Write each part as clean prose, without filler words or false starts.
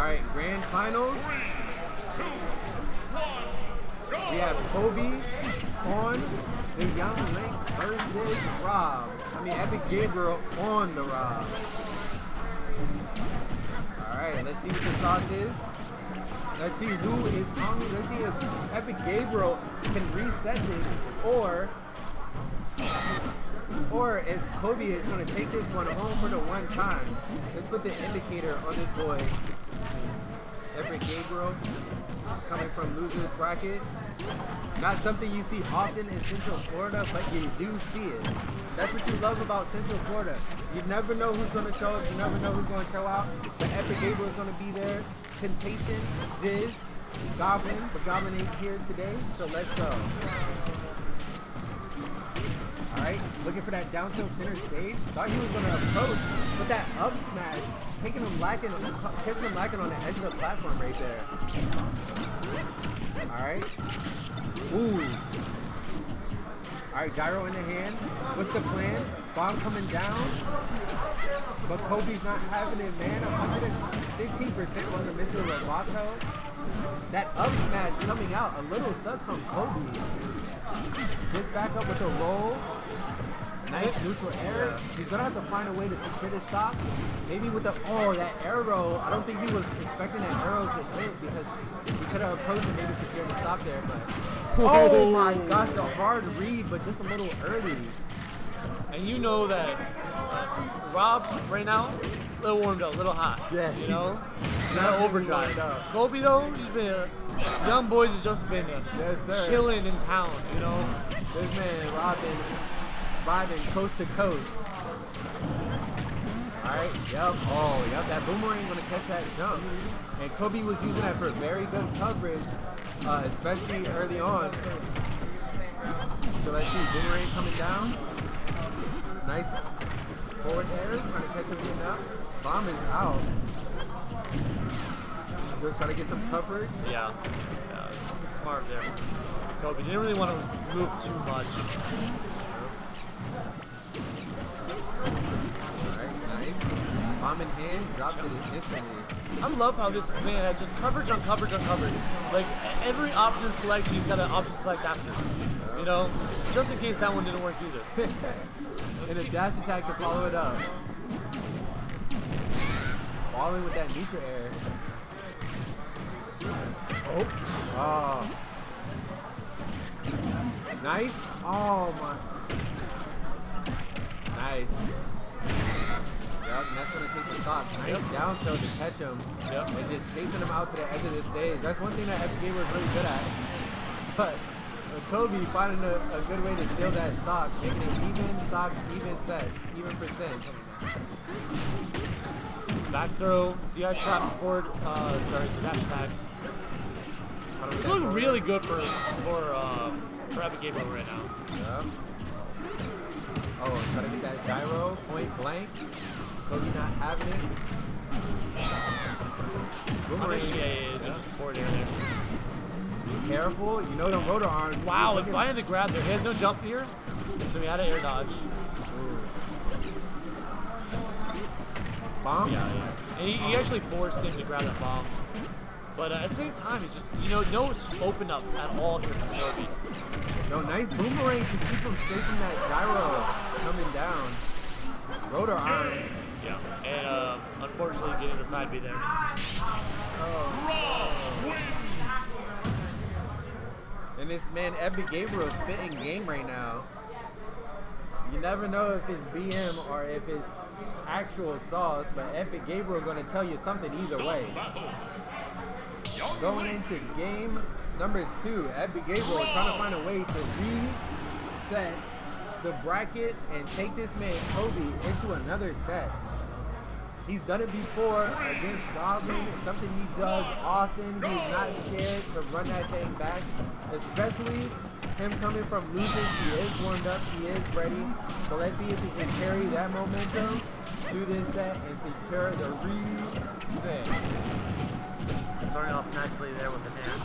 Alright, grand finals. We have Kobe on the Young Link versus Rob. I mean, Epic Gabriel on the Rob. Alright, let's see what the sauce is. Let's see who is hungry. Let's see if Epic Gabriel can reset this, or if Kobe is going to take this one home for the one time. Let's put the indicator on this boy. Epic Gabriel coming from loser's bracket. Not something you see often in Central Florida, but you do see it. That's what you love about Central Florida. You never know who's going to show up. You never know who's going to show out. But Epic Gabriel is going to be there. Temptation, Viz, Goblin, but Goblin ain't here today, so let's go. Alright, looking for that down tilt center stage. Thought he was going to approach, but that up smash, taking him lacking, catching him lacking on the edge of the platform right there. Alright. Ooh. Alright, gyro in the hand. What's the plan? Bomb coming down. But Kobe's not having it, man. 115% on the Mr. Roboto. That up smash coming out. A little sus from Kobe. Gets back up with a roll. Nice neutral air. He's going to have to find a way to secure the stop. Maybe with the, that arrow. I don't think he was expecting that arrow to hit because he could have approached and maybe secured the stop there. But oh my gosh, the hard read, but just a little early. And you know that Rob right now, a little warmed up, a little hot. Yeah, you know, not overdrive. Kobe though, he's been young boys has just been chilling in town. You know, this man Rob been vibing coast to coast. All right, yep. Oh, yep. That boomerang gonna catch that jump, and Kobe was using that for very good coverage, especially early on. So let's see, boomerang coming down. Nice forward air, trying to catch him getting up. Bomb is out. Just trying to get some coverage. Yeah, it's smart there. Kobe didn't really want to move too much. Alright, nice. Bomb in hand, drops it instantly. I love how this man has just coverage on coverage on coverage. Like every option select, he's got an option select after. You know, just in case that one didn't work either. And a dash attack to follow it up. Falling with that neutral air. Oh. Nice. Oh my. Nice. Yep, and that's going to take the stop. Nice down tilt to catch him. Yep. And just chasing him out to the edge of the stage. That's one thing that Epic Gabriel is really good at. But Kobe finding a good way to steal that stock, making it even stock, even sets, even percent. Back throw, DI trap forward, the dash tag. It's looking really good for Epic Gabriel right now. Yep. Oh, try to get that gyro, point blank. Kobe not having it. Boomerang. Just forward air there. Be careful, you know them rotor arms. Wow, and finding the grab there. He has no jump here, so he had an air dodge. Bomb? Yeah. And he actually forced him to grab that bomb. But at the same time, he's just, no open up at all here from Kobe. No, nice boomerang to keep him safe from that gyro coming down. Rotor arms. Yeah, and unfortunately getting the side B there. And this man, Epic Gabriel, is spitting game right now. You never know if it's BM or if it's actual sauce, but Epic Gabriel going to tell you something either way. Going into game number 2, Epic Gabriel trying to find a way to reset the bracket and take this man Kobe into another set. He's done it before against Goblin. It's something he does often. He's not scared to run that thing back, especially him coming from losers. He is warmed up. He is ready. So let's see if he can carry that momentum through this set and secure the reset. Starting off nicely there with the man.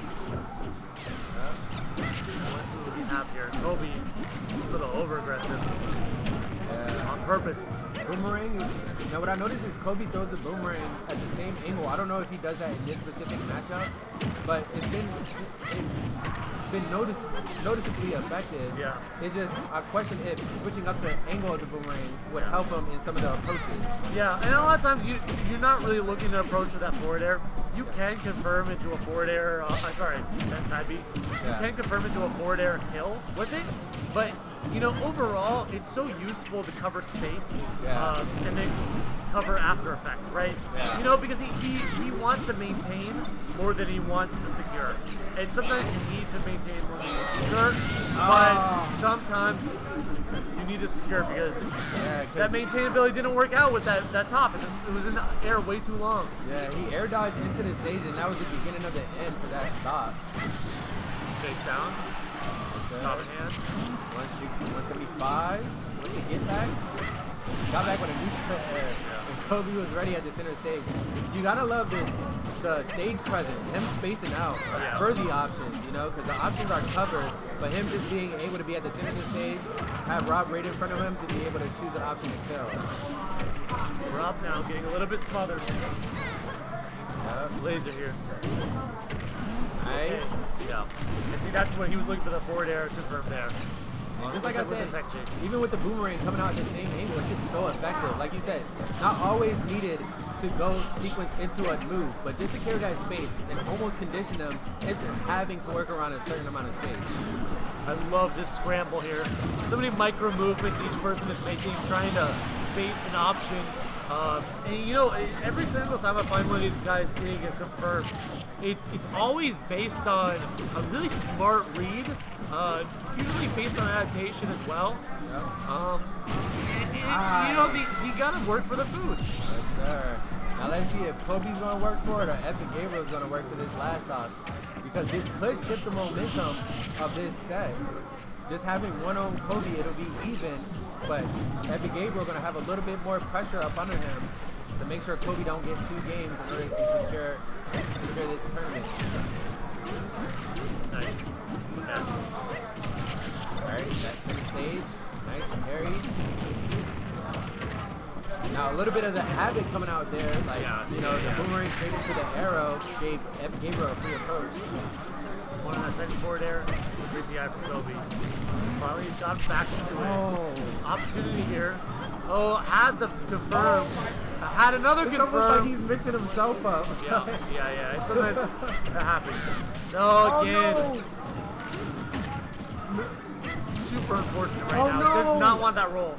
Let's see what we have here. Kobe, a little over aggressive. on purpose. Boomerang is, now what I noticed is Kobe throws a boomerang at the same angle. I don't know if he does that in this specific matchup, but it's been noticeably effective. Yeah. It's just, I question if switching up the angle of the boomerang would help him in some of the approaches. Yeah, and a lot of times you're not really looking to approach with that forward air. You can confirm into a forward air, that side B. You can confirm into a forward air kill with it, but you know, overall, it's so useful to cover space and then cover after effects, right? Yeah. You know, because he wants to maintain more than he wants to secure. And sometimes you need to maintain more than you secure, but sometimes you need to secure because that maintainability didn't work out with that top. It was in the air way too long. Yeah, he air dodged into the stage, and that was the beginning of the end for that stop. Face down. Top in hand. 160, 175. What's the get back? Got back with a neutral air. And Kobe was ready at the center stage. You gotta love the stage presence, him spacing out for the options, you know, because the options are covered, but him just being able to be at the center of the stage, have Rob right in front of him to be able to choose an option to kill. Rob now getting a little bit smothered. Laser here. Nice. Yeah. And see, that's when he was looking for the forward air confirmed there. And just like I said, even with the boomerang coming out at the same angle, it's just so effective. Like you said, not always needed to go sequence into a move, but just to carry that space and almost condition them into having to work around a certain amount of space. I love this scramble here. So many micro movements each person is making, trying to bait an option. And you know, every single time I find one of these guys getting it confirmed, it's always based on a really smart read, usually based on adaptation as well. You know, you gotta work for the food. Yes, sir. Now let's see if Kobe's gonna work for it or Epic Gabriel's gonna work for this last stop, because this could shift the momentum of this set. Just having one on Kobe, it'll be even, but Epic Gabriel gonna have a little bit more pressure up under him to make sure Kobe don't get 2 games in order to secure this tournament. Nice. Yeah. Alright, that center stage. Nice parry. Now a little bit of the habit coming out there, like the boomerang straight into the arrow gave Epic Gabriel a free approach. One on that second forward air. Great DI from Kobe. Finally got back into it. Opportunity here. Oh, had the confirm. Had another confirm. It's almost like he's mixing himself up. Yeah. And sometimes that happens. No, again. Super unfortunate right now. Does not want that roll.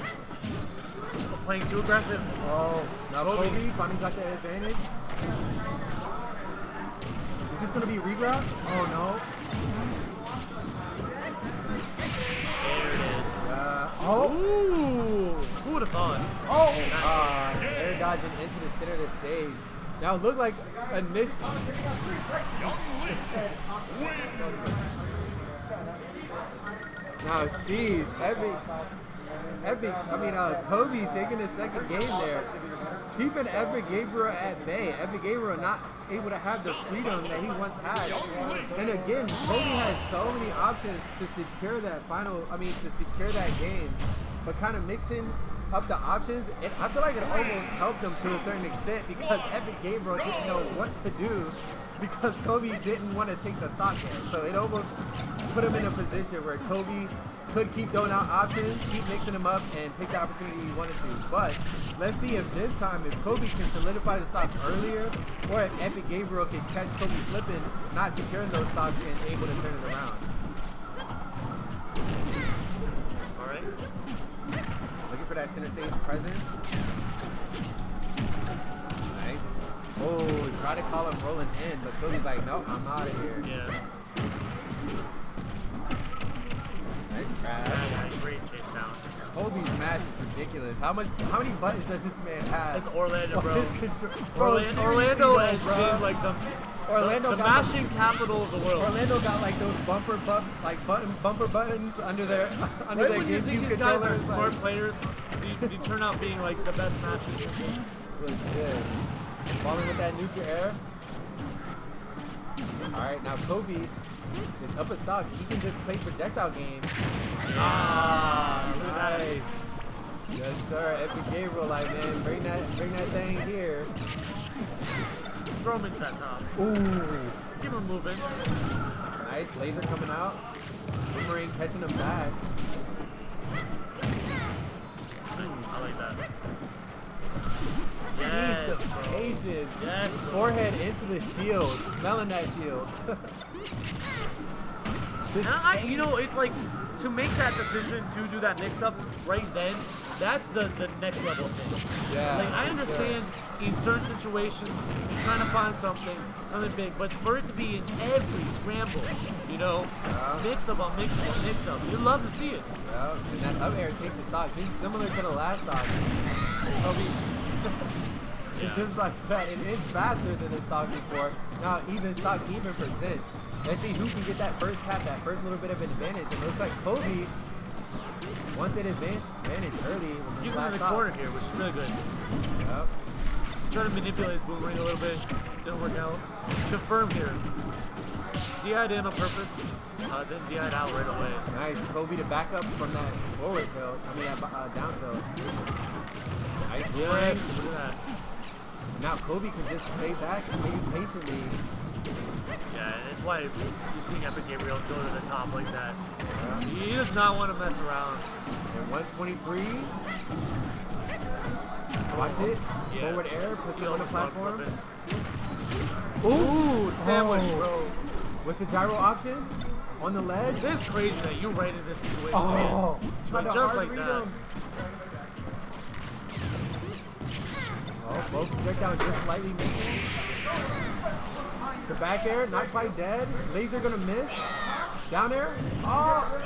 Playing too aggressive. Oh, now Kobe finally got the advantage. Is this going to be regrab? Oh, no. There it is. Ooh. Who would have thought? Oh. Air dodging into the center of the stage. Now it looked like a niche. Now she's Kobe taking his second game there. Keeping Epic Gabriel at bay. Epic Gabriel not able to have the freedom that he once had. And again, Kobe has so many options to secure that game. But kind of mixing up the options, I feel like it almost helped him to a certain extent, because Epic Gabriel didn't know what to do because Kobe didn't want to take the stock there. So it almost put him in a position where Kobe could keep throwing out options, keep mixing them up, and pick the opportunity he wanted to. But let's see if this time, if Kobe can solidify the stock earlier, or if Epic Gabriel can catch Kobe slipping, not securing those stocks, and able to turn it around. All right. Looking for that center stage presence. Nice. Oh, try to call him rolling in, but Kobe's like, nope, I'm out of here. Yeah. Nice grab. Yeah, great chase down. Kobe's mash is ridiculous. How many buttons does this man have? It's Orlando, bro. Orlando has been like the mashing capital of the world. Orlando got like those bumper buttons under their GameCube controllers. Guys are smart players. They turn out being like the best matches. Really good. Falling with that neutral air. All right, now Kobe is up a stock. He can just play projectile game. Nice. Yes, sir. Epic Gabriel, like, man, bring that thing here. Throw him into that top. Ooh. Keep him moving. Nice. Laser coming out. Boomerang catching him back. Nice. I like that. Jeez, Yes, the bro. patience. Yes, bro. Forehead into the shield. Smelling that shield. And you know, it's like to make that decision to do that mix-up right then. That's the next level thing. Yeah. Like I understand in certain situations you're trying to find something big, but for it to be in every scramble, you know, mix-up on mix-up on mix-up, you love to see it. Yeah. And that up air takes the stock. This is similar to the last stock. It's just like that. It's faster than the stock before. Now even stock even percents. Let's see who can get that first tap, that first little bit of advantage. It looks like Kobe wants that advantage early. He's in the corner here, which is really good. Yep. Trying to manipulate his boomerang a little bit. Didn't work out. Confirm here. DI'd in on purpose. Then DI'd out right away. Nice. Kobe to back up from that forward tilt. I mean, that down tilt. Nice boomerang. Yes, look at that. Now Kobe can just play back maybe patiently. Yeah, that's why you're seeing Epic Gabriel go to the top like that. He does not want to mess around. And 123. Watch it. Yeah. Forward air. Puts it on the platform. Ooh, sandwich, bro. What's the gyro option? On the ledge? This is crazy that you right in this situation. Oh, man. trying to Just hard like read that. him. Oh, both project down just slightly missing. The back air, not quite dead. Laser gonna miss. Down air. Oh!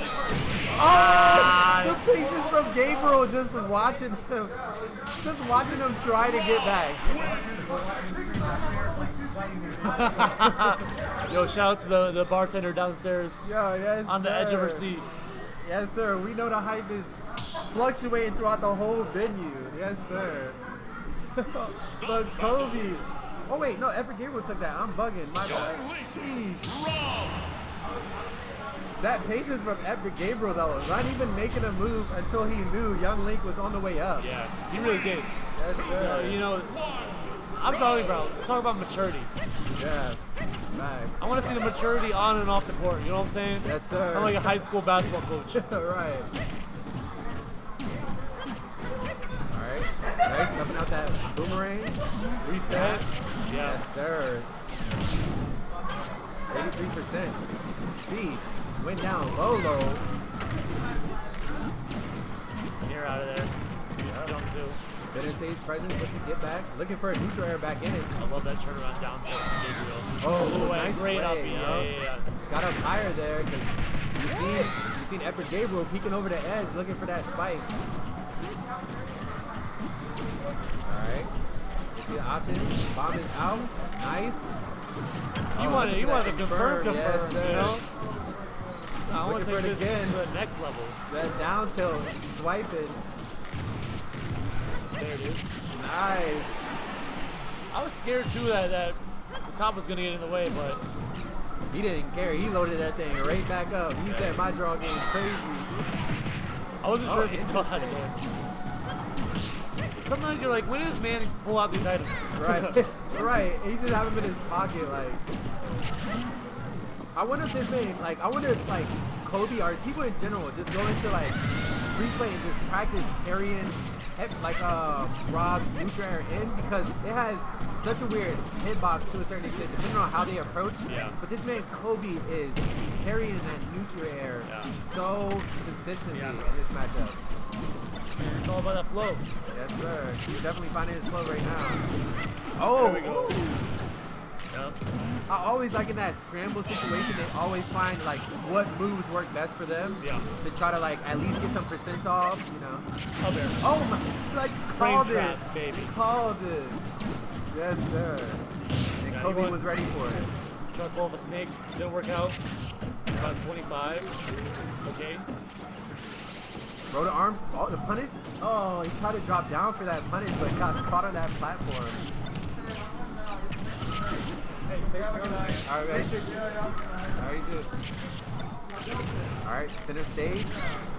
Oh! The patience from Gabriel just watching him. Just watching him try to get back. Yo, shout out to the bartender downstairs Yo, yes, on the edge of her sir. seat. Yes, sir. We know the hype is fluctuating throughout the whole venue. Yes, sir. But Kobe. Oh, wait. No, Epic Gabriel took that. I'm bugging. My bad. Sheesh. That patience from Epic Gabriel, though, not even making a move until he knew Young Link was on the way up. Yeah, he really did. Yes, sir. You know, I'm talking about maturity. Yeah. Back. I want to see the maturity on and off the court. You know what I'm saying? Yes, sir. I'm like a high school basketball coach. Right. Alright. Nice. Stuffing out that boomerang. Reset. Yeah. Yes, sir. 83%. Jeez. Went down low. You're out of there. Jump two. Center stage presence, looks to get back. Looking for a neutral air back in it. I love that turnaround down tilt from Gabriel. Oh, Ooh, nice great play, up. yo. Yeah. Got up higher there because you've seen Epic Gabriel peeking over the edge looking for that spike. Alright. You see the option. Bomb is out. Nice. You wanted to confirm, Yes, sir. you know? I want to Looking take for it this again. to the next level. That down tilt. Swiping. There it is. Nice. I was scared too that the top was gonna get in the way, but He didn't care. He loaded that thing right back up. He said my draw game crazy. I wasn't sure if he still had it there. Sometimes you're like, when does man pull out these items? Right. Right. He just have him in his pocket, like. I wonder if this man, like, I wonder if, like, Kobe or people in general just go into, like, replay and just practice carrying, like, Rob's neutral air in because it has such a weird hitbox to a certain extent, depending on how they approach. Yeah. But this man, Kobe, is carrying that neutral air so consistently in this matchup. It's all about that flow. Yes, sir. He's definitely finding his flow right now. Oh! There we go. Yep. I always like in that scramble situation, they always find like what moves work best for them. Yeah. To try to like at least get some percents off, you know. Oh, there. Oh my! Like Frame called traps, it. baby. Called it. Yes, sir. And Yeah, Kobe was ready for it. Tried to pull off a snake. Didn't work out. About 25. Okay. Roll the arms. Oh, the punish. Oh, he tried to drop down for that punish, but got caught on that platform. Hey, All right, man. All right, he's just. All right, center stage.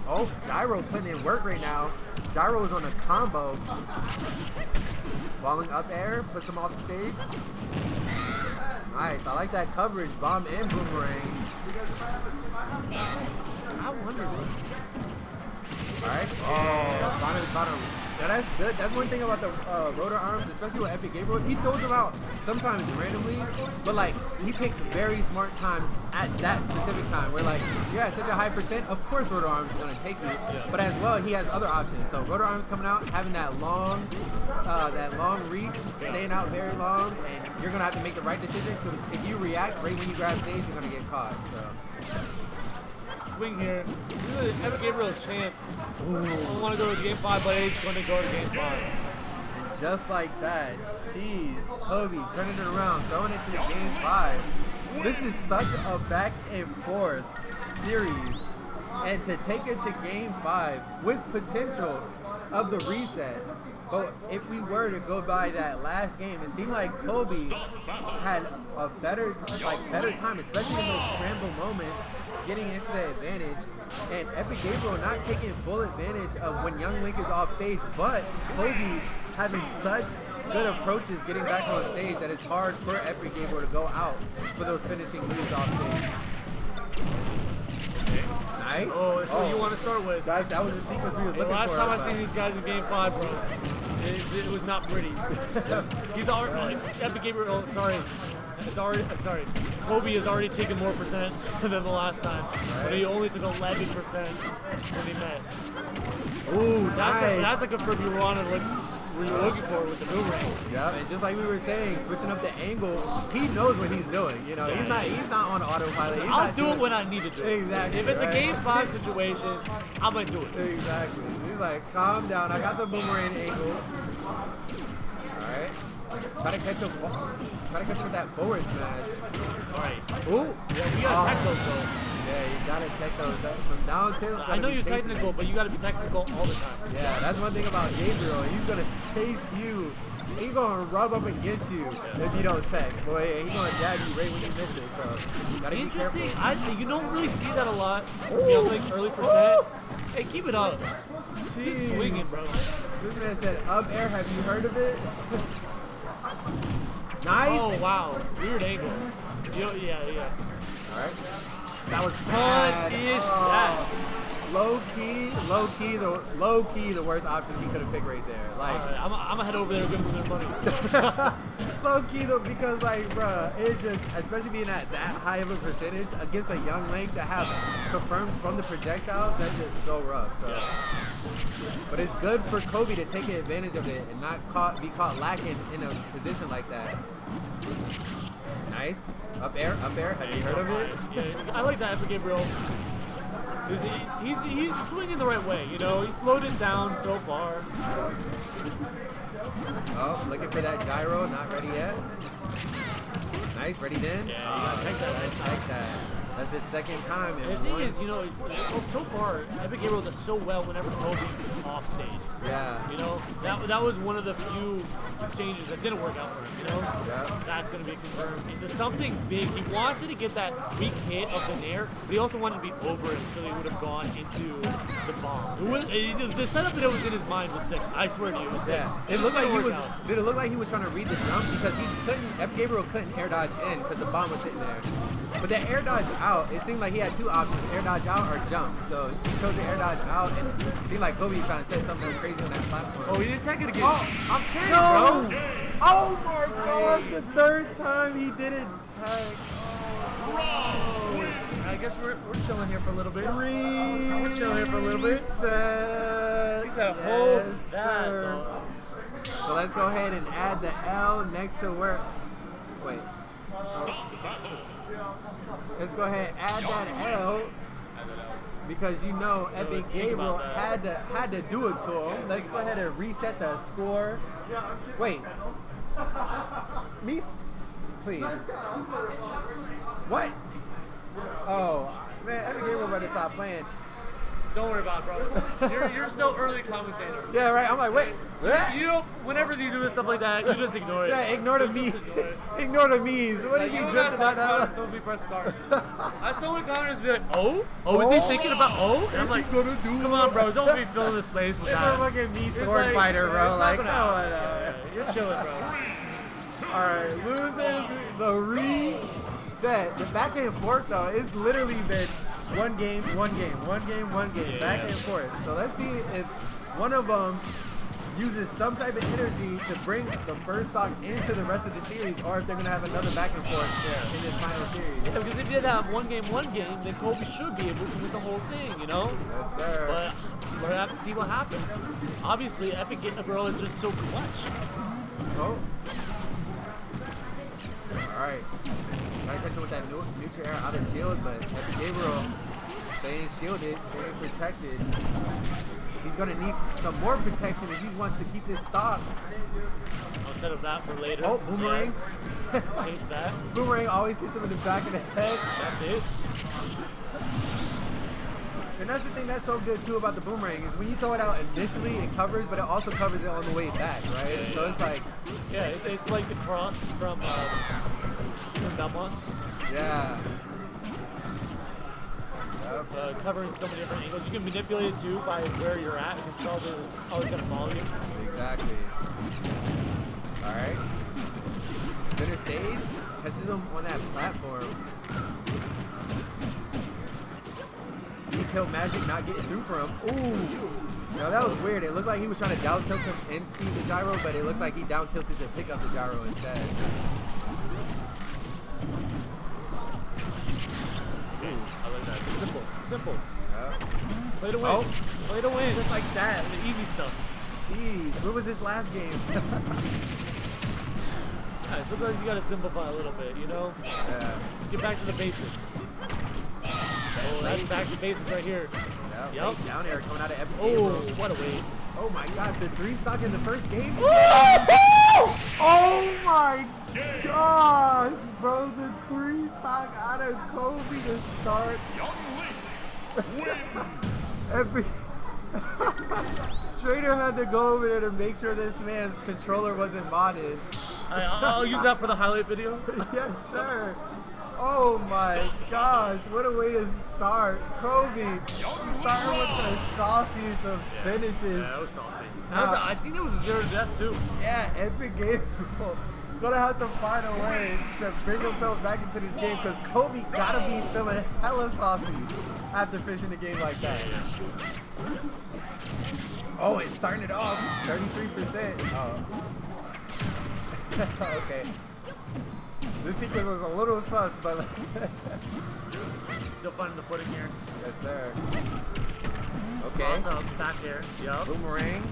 Oh, Gyro putting in work right now. Gyro is on a combo. Falling up air, puts him off the stage. Nice, I like that coverage. Bomb and boomerang. I wonder. All right. Oh, finally caught him. Yeah, that's good. That's one thing about the rotor arms, especially with Epic Gabriel. He throws them out sometimes randomly, but like he picks very smart times at that specific time. Where like you're at such a high percent, of course rotor arms is gonna take you. But as well, he has other options. So rotor arms coming out, having that long reach, staying out very long, and you're gonna have to make the right decision. Because if you react right when you grab stage, you're gonna get caught. So. Swing here. Really, Epic Gabriel's chance. I want to go to game 5, but he's going to go to game 5. And just like that, she's Kobe turning it around, throwing it to the game 5. This is such a back and forth series, and to take it to game 5 with potential of the reset. But if we were to go by that last game, it seemed like Kobe had a better time, especially in those scramble moments, getting into the advantage, and Epic Gabriel not taking full advantage of when Young Link is off stage, but Kobe having such good approaches getting back on stage that it's hard for Epic Gabriel to go out for those finishing moves off stage. Nice. Oh, that's what you want to start with. That was the sequence we was looking for. Last time I seen these guys in game 5, bro, it was not pretty. He's already, Epic Gabriel, Kobe has already taken more percent than the last time, but he only took 11% when he met. Ooh, that's like a curve you want to look where you're looking for with the boomerangs. Yeah, and just like we were saying, switching up the angle, he knows what he's doing. You know, he's not on autopilot. I'll do it when I need to do it. Exactly. If it's a game 5 situation, I'm gonna do it. Exactly. He's like, calm down. I got the boomerang angle. All right. Try to catch him with that forward smash. All right. Ooh. Yeah, we gotta tech those though. Yeah, you gotta tech those from down tilt. I know you're technical, but you gotta be technical all the time. Yeah, that's one thing about Gabriel. He's gonna chase you. He's gonna rub up against you if you don't tech. Boy, he's gonna jab you right when you miss it. So you gotta be careful. Interesting. You don't really see that a lot. You have like early percent. Hey, keep it up. Keep swinging, bro. This man said up air. Have you heard of it? Nice. Oh wow, weird angle. Yeah. All right. That was punish that. Low key, the worst option he could have picked right there. Like, right, I'm gonna head over there and give them their money. Low key though, because like, bruh, it's just, especially being at that high of a percentage against a Young Link to have confirms from the projectiles, that's just so rough. So, but it's good for Kobe to take advantage of it and not be caught lacking in a position like that. Nice. Up air. Have you heard of it? Yeah, I like that Epic Gabriel. He's swinging the right way, you know. He slowed it down so far. Oh, looking for that gyro, not ready yet. Nice, ready then? Yeah, you gotta take that. Nice, like that. That's his second time. The thing is, you know, so far, Epic Gabriel does so well whenever Kobe is off stage. Yeah. You know, that was one of the few exchanges that didn't work out for him, you know? Yeah. That's going to be confirmed. Into something big. He wanted to get that weak hit of the nair, but he also wanted to be over him so he would have gone into the bomb. The setup that was in his mind was sick. I swear to you, it was sick. Yeah. Did it look like he was trying to read the jump? Because Epic Gabriel couldn't air dodge in because the bomb was sitting there. But the air dodge out, it seemed like he had two options, air dodge out or jump. So he chose the air dodge out, and it seemed like Kobe was trying to set something crazy on that platform. Oh, he didn't tech it again. Oh, I'm saying, no. bro. Oh my gosh, the third time he didn't tag. I guess we're chilling here for a little bit. We're chilling here for a little bit. Reset. He said, hold Yes, that, sir. though. So let's go ahead and add the L next to where. Wait. Let's go ahead and add that L because you know Epic Gabriel had to do it to him. Let's go ahead and reset the score. Wait. Me? Please. What? Oh, man, Epic Gabriel better stop playing. Don't worry about it, bro. You're still early commentator. Yeah, right. I'm like, wait. You don't. Whenever you do stuff like that, you just ignore it. Yeah, ignore the You me. just ignore it. Ignore the me's. What is Like, he you don't drifting gotta talk about it out? until we press start. I saw one commenter be like, oh, is he thinking about And I'm like, gonna do? come on, bro, don't be filling the space with It's a that. fucking me It's sword like, fighter, yeah, bro. it's Like, not come gonna on. happen. Yeah, you're chilling, bro. All right, losers. The reset. The back and forth though, it's literally been one game, Yeah. back and forth. So let's see if one of them uses some type of energy to bring the first stock into the rest of the series, or if they're gonna have another back and forth in this final series. Yeah, because if you did have one game, then Kobe should be able to win the whole thing, you know? Yes, sir. But we're gonna have to see what happens. Obviously, Epic Gabriel is just so clutch. Oh. Alright. Try to catch him with that neutral air out of shield, but Gabriel staying shielded, staying protected. He's going to need some more protection if he wants to keep this stock. I'll set up that for later. Oh, boomerang. Yes. Taste that. Boomerang always hits him in the back of the head. That's it. And that's the thing that's so good too about the boomerang is when you throw it out initially, it covers, but it also covers it on the way back, right? Yeah, so it's like, yeah, it's like the cross from Belmont's. yeah. Covering so many different angles. You can manipulate it too by where you're at because it's always going to follow you. Exactly. All right. Center stage catches him on that platform. Detail magic not getting through for him. Ooh. Now that was weird. It looked like he was trying to down tilt him into the gyro, but it looks like he down tilted to pick up the gyro instead. I like that. Simple. Simple. Yeah. Play to win. Oh. Play to win. Just like that. The easy stuff. Jeez. What was this last game? Yeah, sometimes you gotta simplify a little bit, you know? Yeah. Get back to the basics. Oh, that's back to basics right here. Yeah, Yep. down air coming out of every Oh, game. what a wait. Oh my gosh, the 3 stock in the first game? Oh my gosh, bro, the 3 stock out of Kobe to start. Every Schrader had to go over there to make sure this man's controller wasn't modded. I'll use that for the highlight video. Yes, sir. Oh my gosh, what a way to start. Kobe, starting with the sauciest of finishes. Yeah, that was saucy. I think it was a 0 to death too. Yeah, Epic Gabriel gonna have to find a way to bring himself back into this game because Kobe gotta be feeling hella saucy after finishing the game like that. Oh, it's starting it off, 33%. Oh. Okay. This sequence was a little sus, but Still finding the footing here. yes, sir. Okay. Awesome. Back here. Yup. Boomerang.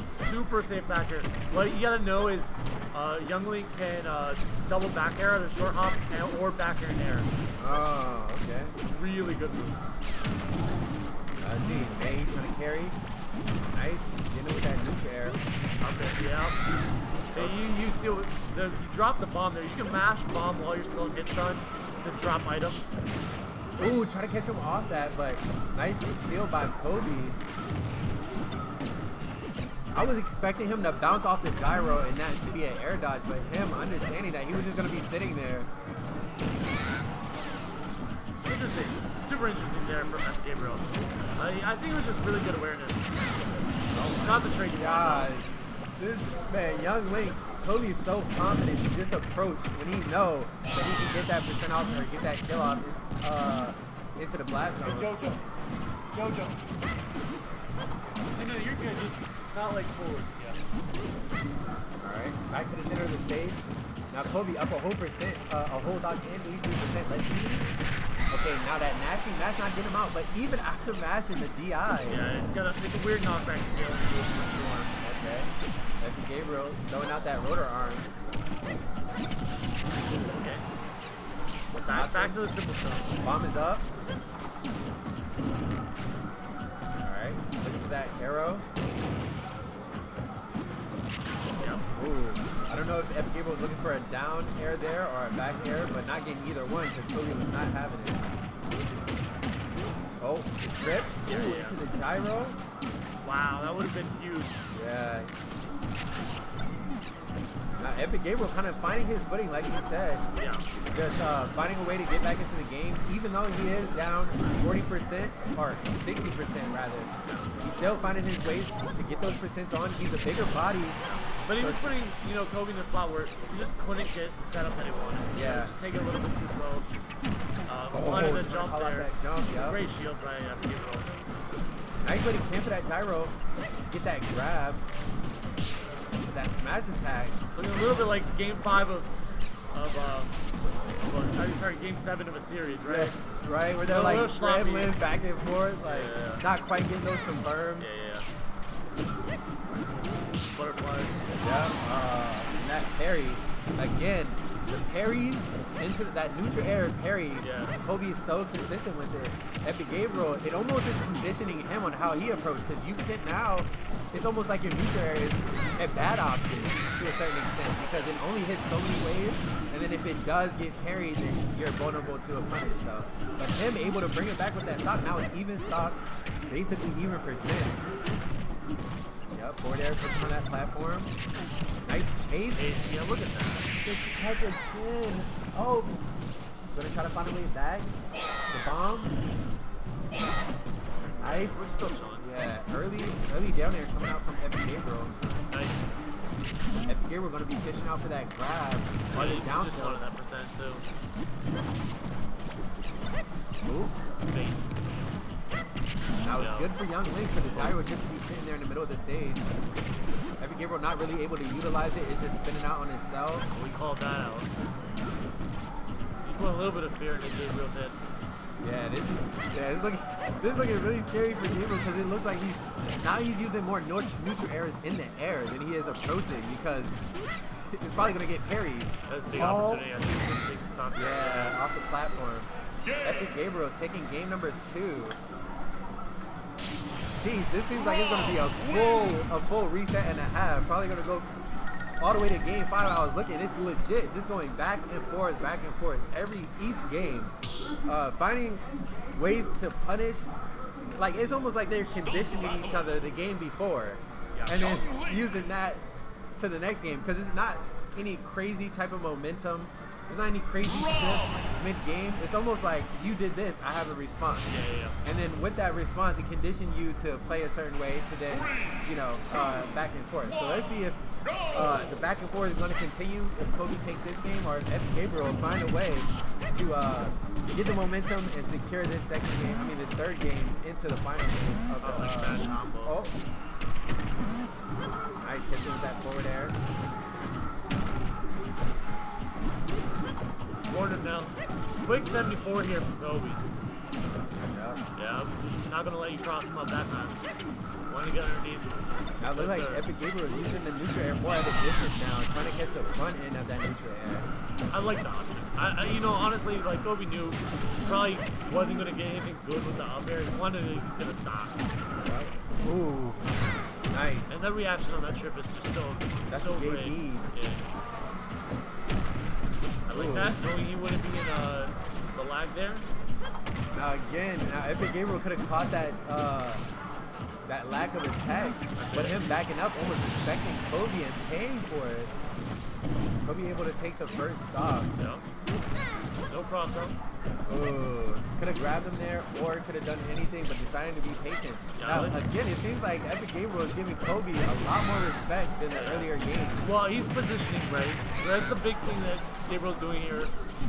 Super safe back here. What you gotta know is Young Link can double back air, the short hop, or back air in air. Oh, okay. Really good move. I see. May trying to carry. Nice. Getting with that neutral air. Okay, yeah. Hey, you see, you drop the bomb there. You can mash bomb while you're still in hit stun to drop items. Ooh, try to catch him off that, but nice shield by Kobe. I was expecting him to bounce off the gyro and that to be an air dodge, but him understanding that he was just going to be sitting there. Interesting. Super interesting there from Epic Gabriel. I think it was just really good awareness. Not the trade you Gosh, this man, Young Link, Kobe's so confident to just approach when he know that he can get that percent off or get that kill off into the blast zone. Jojo. No, you're good. Just not like forward. Yeah. All right, back to the center of the stage. Now Kobe up a whole percent, a whole stock in 83%. Let's see. Okay, now that nasty mash not getting him out, but even after mashing the DI. Yeah, it's a weird knockback skill. Okay. Epic Gabriel throwing out that rotor arm. Okay. Back to the simple stuff. Bomb is up. Alright, looking for that arrow. Yep. Ooh. I don't know if Epic Gabriel was looking for a down air there or a back air, but not getting either one because Kobe was not having it. Oh, the trip. Ooh, into the gyro. Wow, that would have been huge. Yeah. Now, Epic Gabriel kind of finding his footing, like you said. Yeah. Just finding a way to get back into the game, even though he is down 40% or 60% rather. He's still finding his ways to get those percents on. He's a bigger body. But he was putting, Kobe in a spot where he just couldn't get the setup that he wanted. Yeah. Just taking a little bit too slow. Wanted to jump there. That jump, yep. Great shield by Gabriel. Nice way to cancel that gyro to get that grab. With that smash attack. Looking a little bit like Game 5 Game 7 of a series, right? Yeah, right, where they're like scrambling back and forth, like not quite getting those confirmed. Yeah. Butterflies. Yeah. And that parry, again, the parries into that neutral air parry. Yeah. Kobe is so consistent with it. Epic Gabriel, it almost is conditioning him on how he approaches, because you can now, it's almost like your neutral air is a bad option to a certain extent, because it only hits so many ways, and then if it does get parried, then you're vulnerable to a punish. So, but him able to bring it back with that stock, now it's even stocks, basically even percents. Yep, forward air puts him on that platform. Nice chase. Yeah, look at that. The tech again. Oh, gonna try to find a way back. The bomb. Nice. We're still chilling. Yeah, early down there coming out from Epic Gabriel. Nice. Epic Gabriel gonna be fishing out for that grab. Why did down you just wanted that percent too? Ooh. Base. Now it's good for Young Link for the gyro just to be sitting there in the middle of the stage. Epic Gabriel not really able to utilize it. It's just spinning out on itself. We called that out. He's putting a little bit of fear into Gabriel's head. Yeah, this is looking really scary for Gabriel, because it looks like he's using more neutral airs in the air than he is approaching, because it's probably gonna get parried. That's a big opportunity. I think he's gonna take the stock. Yeah, off the platform. Epic Gabriel taking game number 2. Jeez, this seems like it's gonna be a full reset and a half. Probably gonna go all the way to game 5. I was looking, it's legit, just going back and forth, each game, finding ways to punish. Like, it's almost like they're conditioning each other the game before, and then using that to the next game, because it's not any crazy type of momentum. There's not any crazy shifts mid-game. It's almost like, you did this, I have a response. Yeah. And then with that response, it conditioned you to play a certain way to then, back and forth. So let's see if the back and forth is going to continue if Kobe takes this game, or if Epic Gabriel will find a way to get the momentum and secure this this third game into the final game of the combo. Nice hit with that forward air. Warning now. Quick 74 here from Kobe. Yep. Yeah, not gonna let you cross him up that time. Want to get underneath. Now it looks like Epic Gabriel is using the neutral air more at a distance now, trying to catch the front end of that neutral air. I like the option. Honestly, like Kobe knew he probably wasn't gonna get anything good with the up air. He wanted to get a stock. Right. Ooh, nice. And the reaction on that trip is just That's so a great. JB. Yeah. I like that, knowing he wouldn't be in the lag there. Now Epic Gabriel could have caught that that lack of attack, but him backing up, almost respecting Kobe and paying for it. Kobe able to take the first stop. Yeah. No cross up. Ooh, could have grabbed him there, or could have done anything, but deciding to be patient. Now, again, it seems like Epic Gabriel is giving Kobe a lot more respect than the earlier games. Well, he's positioning right. So that's the big thing that Gabriel's doing here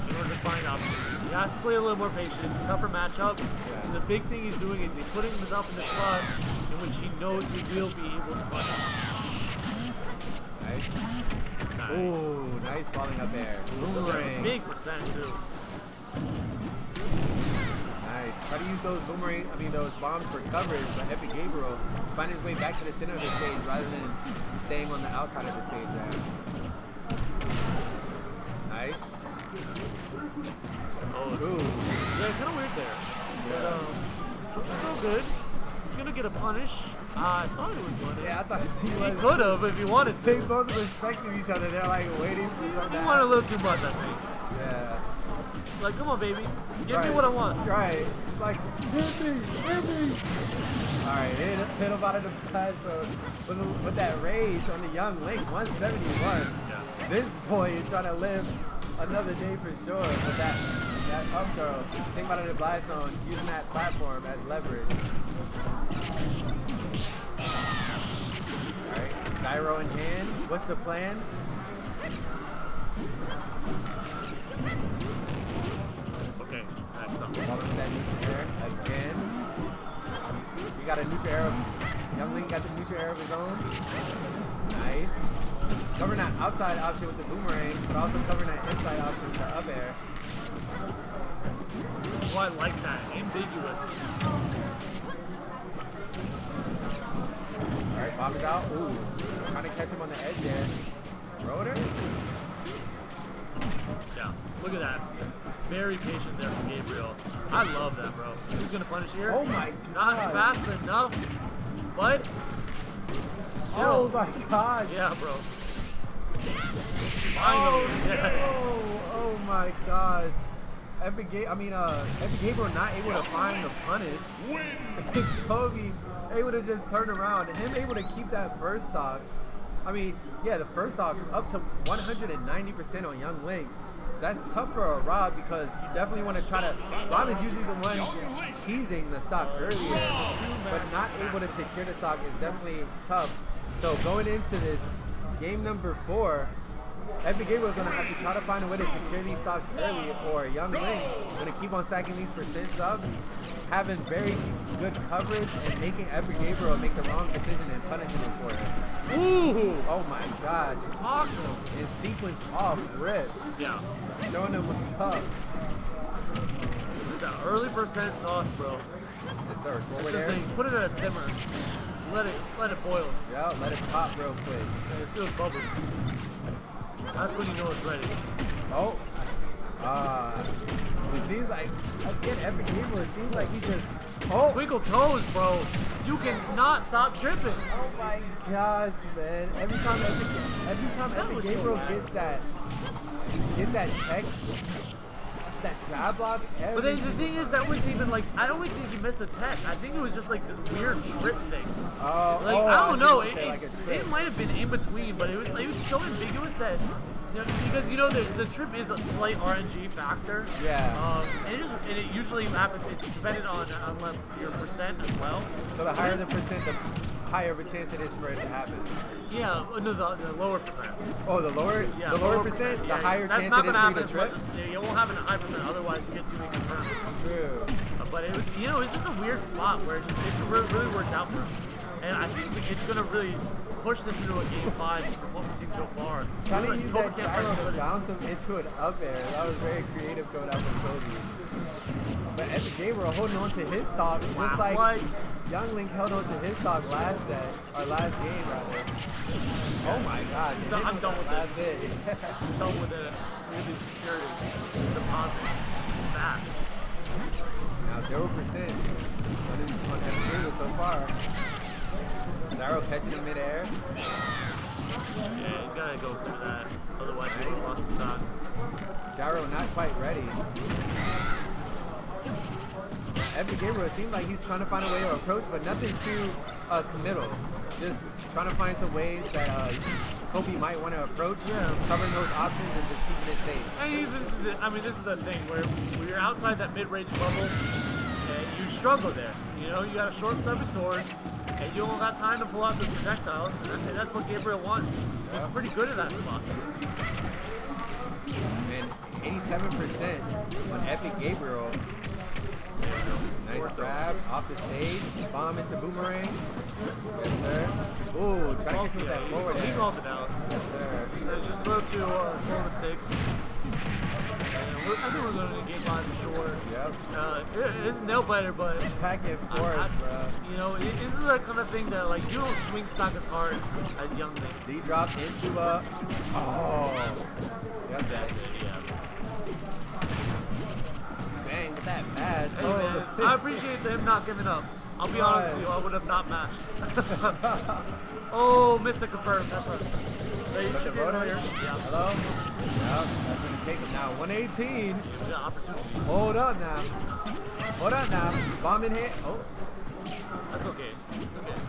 in order to find opportunities. He has to play a little more patient. It's a tougher matchup. Yeah. So the big thing he's doing is he's putting himself in the spots in which he knows he will be able to punish. Nice. Nice. Ooh, nice falling up air. Boomerang. Big percent too. Nice. Try to use those bombs for coverage, but Epic Gabriel find his way back to the center of the stage rather than staying on the outside of the stage there. Nice. Oh, Ooh. yeah, kind of weird there. Yeah. But it's all good. He's gonna get a punish. I thought he was going to. Yeah, I thought he could have if he wanted to. They both respecting each other. They're like waiting for something. He wanted a little too much, I think. Yeah. Like, come on, baby. Give me what I want. Right. Like, hit me. Alright, hit him out of the pass with that rage on the young Link, 171. Yeah. This boy is trying to live another day for sure. But that up throw, think about it, the blast zone, using that platform as leverage. Alright, gyro in hand. What's the plan? Okay, nice stuff. Following that neutral air again. He got a neutral air. Young Link got the neutral air of his own. Nice. Covering that outside option with the boomerang, but also covering that inside option with the up air. Oh, I like that. Ambiguous. Alright, Bob is out. Ooh. Trying to catch him on the edge there. Rotor? Yeah, look at that. Very patient there from Gabriel. I love that, bro. He's gonna punish here. Oh my Not god. fast enough, but still. Oh my gosh. Yeah, bro. Finally, yes. Oh my gosh. Epic Gabriel not able to find the punish. Kobe able to just turn around and him able to keep that first stock. I mean, yeah, the first stock up to 190% on Young Link. That's tough for a Rob because you definitely want to try to. Rob is usually the one cheesing the stock earlier, but not able to secure the stock is definitely tough. So going into this game number 4, Epic Gabriel is going to have to try to find a way to secure these stocks early, or Young Link going to keep on stacking these percents up, having very good coverage and making Epic Gabriel make the wrong decision and punishing him for it. Ooh! Oh my gosh. Talk to him. And sequence off rip. Yeah. Showing him what's up. It's that early percent sauce, bro. Yes, sir. Forward Just air. like, put it at a simmer. Let it boil. Yeah, let it pop real quick. And see those bubbles. That's when you know it's ready. Oh. It seems like, again, Epic Gabriel, it seems like he just. Oh. Twinkle toes, bro. You cannot stop tripping. Oh my gosh, man. Every time Epic was so Gabriel loud. gets that tech, that jab block, But then the thing is, that wasn't even like, I don't even think he missed a tech. I think it was just like this weird trip thing. Oh, Like, oh, I don't know. was gonna say, like a trip. It might have been in between, but it was so ambiguous that, you know, because you know the trip is a slight RNG factor. Yeah. And it usually happens. It's dependent on your percent as well. So the higher the percent, the higher of a chance it is for it to happen. Yeah, no, the lower percent. Oh, the lower percent, the yeah, higher that's chance not it is gonna for you to happen trip. as much. You won't have a high percent, otherwise you get too many confirms. True. But it was, you know, it's just a weird spot where it really worked out for him. And I think it's gonna really push this into a game 5 from what we've seen so far. Trying to Like, use Kobe that can't gyro fight to good. bounce him into an up air. That was very creative going out from Kobe. But Epic Gabriel holding on to his stock, just like What? Young Link held on to his stock last game rather. Oh my God! I'm done with Last this. hit. Done with it. Really secured deposit back. Now 0% on Epic Gabriel so far. Gyro catching him midair. Yeah, he's gotta go through that. Otherwise, he would have lost his stock. Gyro not quite ready. Epic Gabriel, it seems like he's trying to find a way to approach, but nothing too committal. Just trying to find some ways that Kobe might want to approach, covering those options and just keeping it safe. And this is the thing where you're outside that mid-range bubble and you struggle there. You know, you got a short stubby sword and you don't got time to pull out the projectiles, and that's what Gabriel wants. He's pretty good at that spot. And 87% on Epic Gabriel. Nice grab off the stage, bomb into boomerang. Yes, sir. Ooh, try to get you with that forward He air. called it out. Yes, sir. Just a little too slow mistakes. And I think we're going to game 5 for sure. Yep. It's a nail biter, but Back and forth, bro. you know, this is the kind of thing that like you don't swing stock as hard as Young Link. Z drop into a. Oh. Yep, That's it, yeah. Dang, with that mash. Hey man, I appreciate him not giving up. I'll be honest with you, I would have not matched. Oh, missed the confirm. That's a. So you should get Rotor? here. Yeah. Hello? Yep, that's what it take him now. 118. The opportunities. Hold up now. Hold up now. Bomb in hand. Oh. That's okay. It's okay.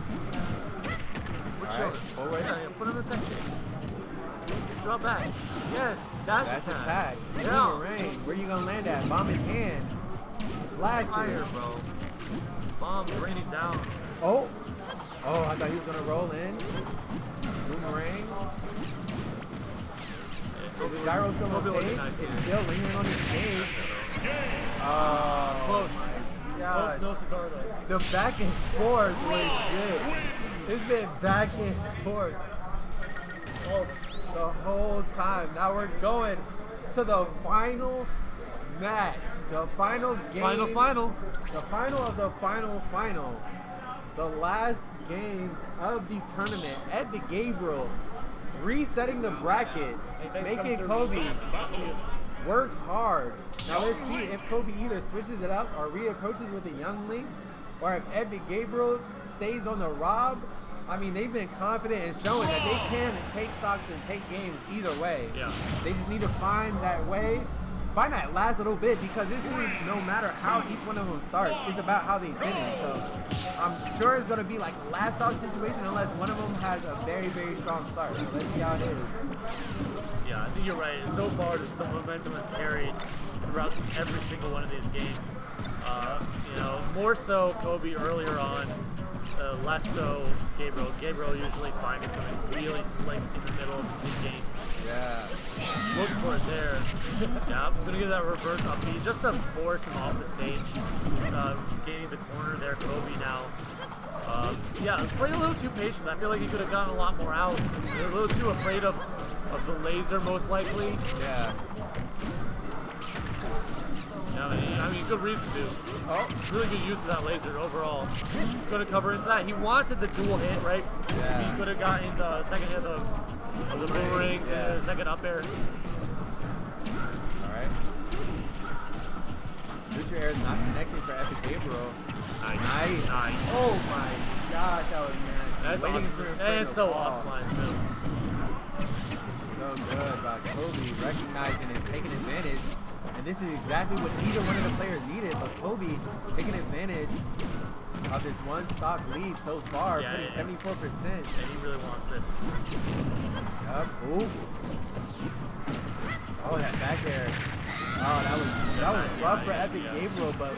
We're All chilling. right, forward. Yeah, put him in tech chase. Drop back. Yes, dash attack. Yeah. Boomerang. Where you gonna land at? Bomb in hand. Blast Fire, bro. Bombs raining down. Oh. Oh, I thought he was gonna roll in. Boomerang. The gyro's still on stage. Nice, it's still lingering on his stage. Close. Gosh. Close, no cigar though. The back and forth, legit. It's been back and forth the whole time. Now we're going to the final match. The final game. Final. The final of the final. The last game of the tournament. Epic Gabriel resetting the bracket, making Kobe work hard. Now let's see if Kobe either switches it up or reapproaches with a young link, or if Epic Gabriel stays on the Rob. I mean, they've been confident in showing that they can take stocks and take games either way. Yeah. They just need to find that way, find that last little bit, because it seems no matter how each one of them starts, it's about how they finish. So I'm sure it's going to be like a last stock situation unless one of them has a very, very strong start. So let's see how it is. Yeah, I think you're right. So far, just the momentum is carried throughout every single one of these games. You know, more so Kobe earlier on, less so Gabriel. Gabriel usually finding something really slick in the middle of his games. Yeah. Looks for it there. Yeah, he's going to get that reverse upbeat just to force him off the stage. Gaining the corner there, Kobe now. Yeah, played a little too patient. I feel like he could have gotten a lot more out. They're a little too afraid of the laser, most likely. Yeah. I mean, good reason to. Oh. Really good use of that laser overall. Going to cover into that. He wanted the dual hit, right? Yeah. He could have gotten the second hit of the boomerang to the second up air. Alright. Neutral air is not connecting for Epic Gabriel. Nice. Oh my gosh, that was nasty. That's awesome. That is so optimized, too. So good by Kobe recognizing and taking advantage. And this is exactly what either one of the players needed, but Kobe taking advantage of this one stock lead so far, putting 74%. And he really wants this. Yep. Ooh. Oh, that back air. Oh, that was rough for Epic Gabriel, but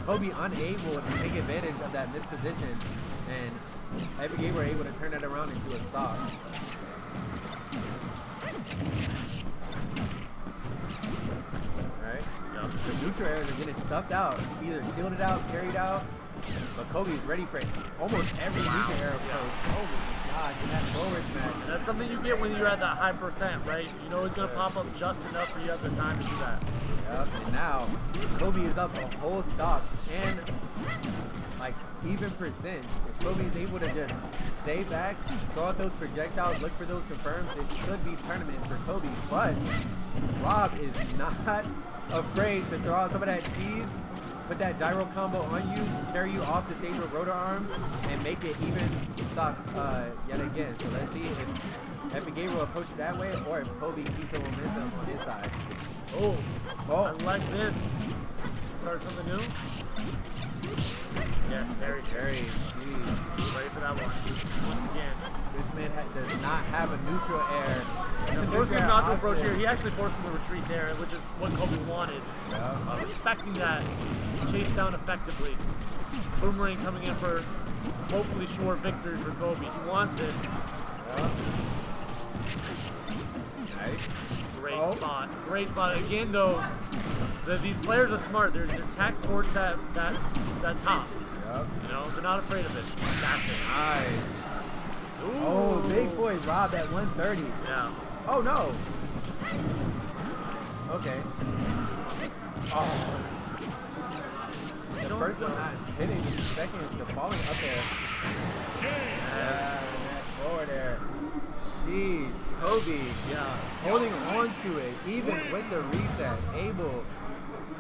Kobe unable to take advantage of that misposition, and Epic Gabriel able to turn that around into a stock. The neutral airs are getting stuffed out, either shielded out, carried out, but Kobe's ready for almost every neutral air approach. Oh my gosh, and that forward smash. And that's something you get when you're at that high percent, right? You know it's going to pop up just enough for you to have the time to do that. Yep, and now Kobe is up a whole stock and like even percent. If Kobe is able to just stay back, throw out those projectiles, look for those confirms, this could be tournament for Kobe, but Rob is not afraid to throw out some of that cheese, put that gyro combo on you to carry you off the stage with rotor arms and make it even stocks yet again. So let's see if Epic Gabriel approaches that way or if Kobe keeps the momentum on his side. Oh, I like this. Start something new? Yes, Perry. Jeez. Ready for that one. Once again. This man does not have a neutral air. Forcing him not to approach here. He actually forced him to retreat there, which is what Kobe wanted. Respecting that. Chase down effectively. Boomerang coming in for hopefully sure victory for Kobe. He wants this. Nice. Great spot. Again, though, these players are smart. They're tacked towards that top. Yep. You know, they're not afraid of it. That's it. Nice. Ooh. Oh, big boy Rob at 130. Yeah. Oh, no. Okay. Oh. The first one not hitting, the second, the falling up there. Yeah, that forward there. Sheesh, Kobe, holding on to it, even with the reset, able